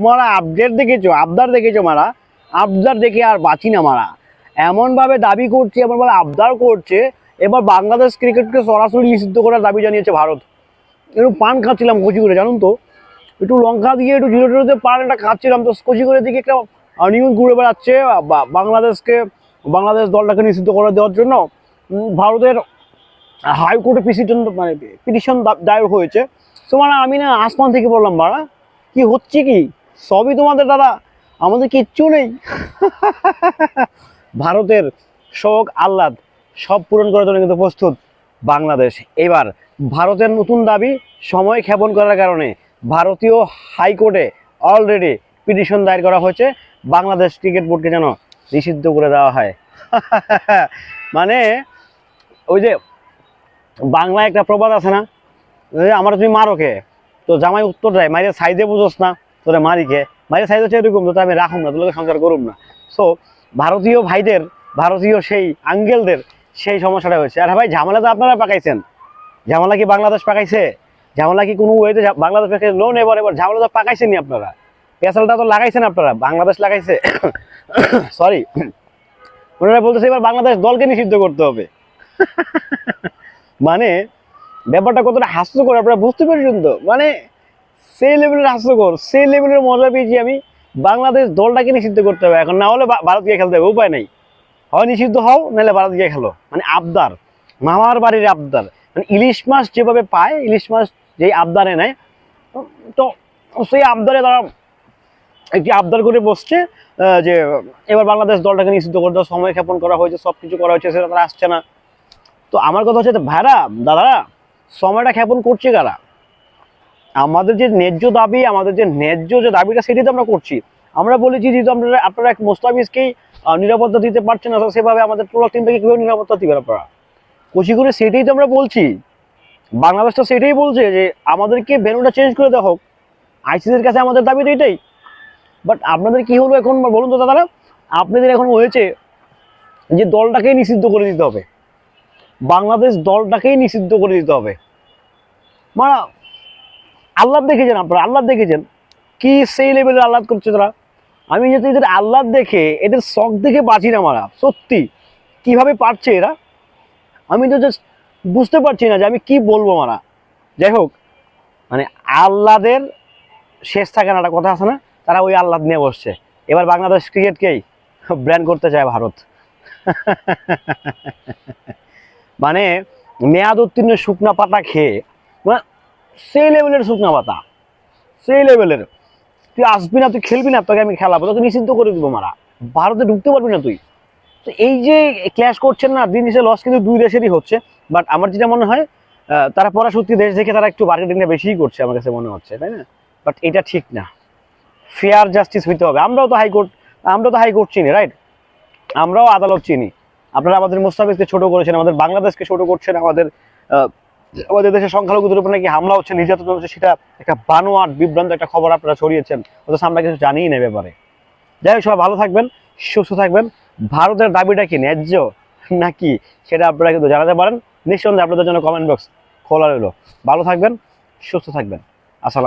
মারা আপডেট দেখেছো, আবদার দেখেছো মারা, আবদার দেখে আর বাঁচি না মারা। এমনভাবে দাবি করছে, এমনভাবে আবদার করছে, এবার বাংলাদেশ ক্রিকেটকে সরাসরি নিষিদ্ধ করার দাবি জানিয়েছে ভারত। একটু পান খাচ্ছিলাম কচি করে, জানুন তো, একটু লঙ্কা দিয়ে একটু জিরো জিরোতে পান একটা খাচ্ছিলাম, তো কচি করে দিকে একটা নিউজ ঘুরে বেড়াচ্ছে বাংলাদেশ দলটাকে নিষিদ্ধ করে দেওয়ার জন্য ভারতের হাইকোর্টে পিটিশন দায়ের হয়েছে। তোমার আমি না আসমান থেকে বললাম বাড়া, কি হচ্ছে কি, সবই তোমাদের দাদা, আমাদের কিচ্ছু নেই। ভারতের শোক আহ্লাদ সব পূরণ করার জন্য কিন্তু প্রস্তুত বাংলাদেশ। এবার ভারতের নতুন দাবি সময় ক্ষেপণ করার কারণে ভারতীয় হাইকোর্টে অলরেডি পিটিশন দায়ের করা হয়েছে, বাংলাদেশ ক্রিকেট বোর্ডকে যেন নিষিদ্ধ করে দেওয়া হয়। মানে ওই যে বাংলায় একটা প্রবাদ আছে না, আমার তুমি মারো কে, তো জামাই উত্তর দেয় মাইরে সাইজে বুঝোস না, তোরে মারি কে, মাইরে সাইজ হচ্ছে এরকম, তো আমি রাখুম না, তোকে সংসার করুম না। সো ভারতীয় ভাইদের, ভারতীয় সেই আঙ্গেলদের সেই সমস্যাটা হয়েছে। আর ভাই ঝামেলা তো আপনারা পাকাইছেন, ঝামেলা কি বাংলাদেশ পাকাইছে? ঝামেলা কি কোনো ওয়েতে বাংলাদেশ পাকাইছে? লোন এবার ঝামেলা তো পাকাইছেন নি আপনারা, পেশালটা তো লাগাইছেন আপনারা, বাংলাদেশ লাগাইছে। সরি, ওনারা বলতেছে এবার বাংলাদেশ দলকে নিষিদ্ধ করতে হবে। মানে ব্যাপারটা কতটা হাস্যকর আপনারা বুঝতে পেরেছেন তো, মানে সেই লেভেলের হাস্যকর, সেই লেভেলের মজা পেয়েছি আমি। বাংলাদেশ দলটাকে নিষিদ্ধ করতে হবে এখন, না হলে ভারত গিয়ে খেলতে হবে, উপায় নেই, হয় নিষিদ্ধ হও নাহলে ভারত গিয়ে খেলো। মানে আবদার, মামার বাড়ির আবদার, মানে ইলিশ মাছ যেভাবে পায়, ইলিশ মাছ যেই আবদারে নেয়, তো সেই আবদারে তারা একটি আবদার করে বসছে যে এবার বাংলাদেশ দলটাকে নিষিদ্ধ করে দেওয়া, সময় ক্ষেপণ করা হয়েছে, সব কিছু করা হয়েছে, সেটা তারা আসছে না। তো আমার কথা হচ্ছে ভাইরা দাদারা, সময়টা ক্ষেপণ করছে কারা? আমাদের যে ন্যায্য দাবি, আমাদের যে ন্যায্য যে দাবিটা, সেটাই তো আমরা করছি। আমরা বলেছি যেহেতু আপনারা এক মোস্তাফিজকেই নিরাপত্তা দিতে পারছেন না, সেভাবে আমাদের পুরো টিমটাকে কীভাবে নিরাপত্তা দিবেন আপনারা? কচি করে সেটাই তো আমরা বলছি, বাংলাদেশটা সেটাই বলছে যে আমাদেরকে ভেন্যুটা চেঞ্জ করে দেওয়া হোক। আইসিসির কাছে আমাদের দাবি তো এটাই। বাট আপনাদের কি হলো এখন বলুন তো দাদারা, আপনাদের এখন হয়েছে যে দলটাকেই নিষিদ্ধ করে দিতে হবে, বাংলাদেশ দলটাকেই নিষিদ্ধ করে দিতে হবে। মানে আহ্লাদ দেখেছেন আপনারা, আহ্লাদ দেখেছেন কি সেই লেভেলের আহ্লাদ করছে তারা। আমি যদি এদের আহ্লাদ দেখে, এদের শখ দেখে বাঁচি না মারা, সত্যি কিভাবে পারছে এরা, আমি তো জাস্ট বুঝতে পারছি না যে আমি কি বলবো মারা। যাই হোক, মানে আহ্লাদের শেষ থাকে না, একটা কথা আছে না, তারা ওই আহ্লাদ নিয়ে বসছে। এবার বাংলাদেশ ক্রিকেটকেই ব্র্যান্ড করতে চায় ভারত। মানে মেয়াদ উত্তীর্ণ শুকনা পাতা খেয়ে, মানে সেই লেভেলের শুকনা পাতা, সেই লেভেলের, তুই আসবি না, তুই খেলবি না, তোকে আমি খেলাবো, তোকে নিষিদ্ধ করে দিব মারা, ভারতে ঢুকতে পারবি না তুই। তো এই যে ক্ল্যাশ করছেন না, দিন শেষে লস কিন্তু দুই দেশেরই হচ্ছে। বাট আমার যেটা মনে হয়, তারা পরাশক্তি দেশ দেখে তারা একটু মার্কেটিংটা বেশিই করছে আমার কাছে মনে হচ্ছে, তাই না? বাট এটা ঠিক না, ফেয়ার জাস্টিস হইতে হবে। আমরাও তো হাইকোর্ট চিনি, রাইট? আমরাও আদালত চিনি। আপনারা আমাদের মুস্তাফিজকে ছোট করেছেন, আমাদের বাংলাদেশকে ছোট করছেন, আমাদের দেশের সংখ্যালঘুদের উপর নাকি হামলা হচ্ছে, নির্যাতন হচ্ছে, সেটা একটা বানোয়াট বিভ্রান্ত একটা খবর আপনারা ছড়িয়েছেন, অথচ আমরা কিছু জানিই না ব্যাপারে। যাই হোক, সবাই ভালো থাকবেন, সুস্থ থাকবেন। ভারতের দাবিটা কি ন্যায্য নাকি সেটা আপনারা কিন্তু জানাতে পারেন, নিঃসন্দেহে আপনাদের জন্য কমেন্ট বক্স খোলা রইল। ভালো থাকবেন, সুস্থ থাকবেন, আসসালাম।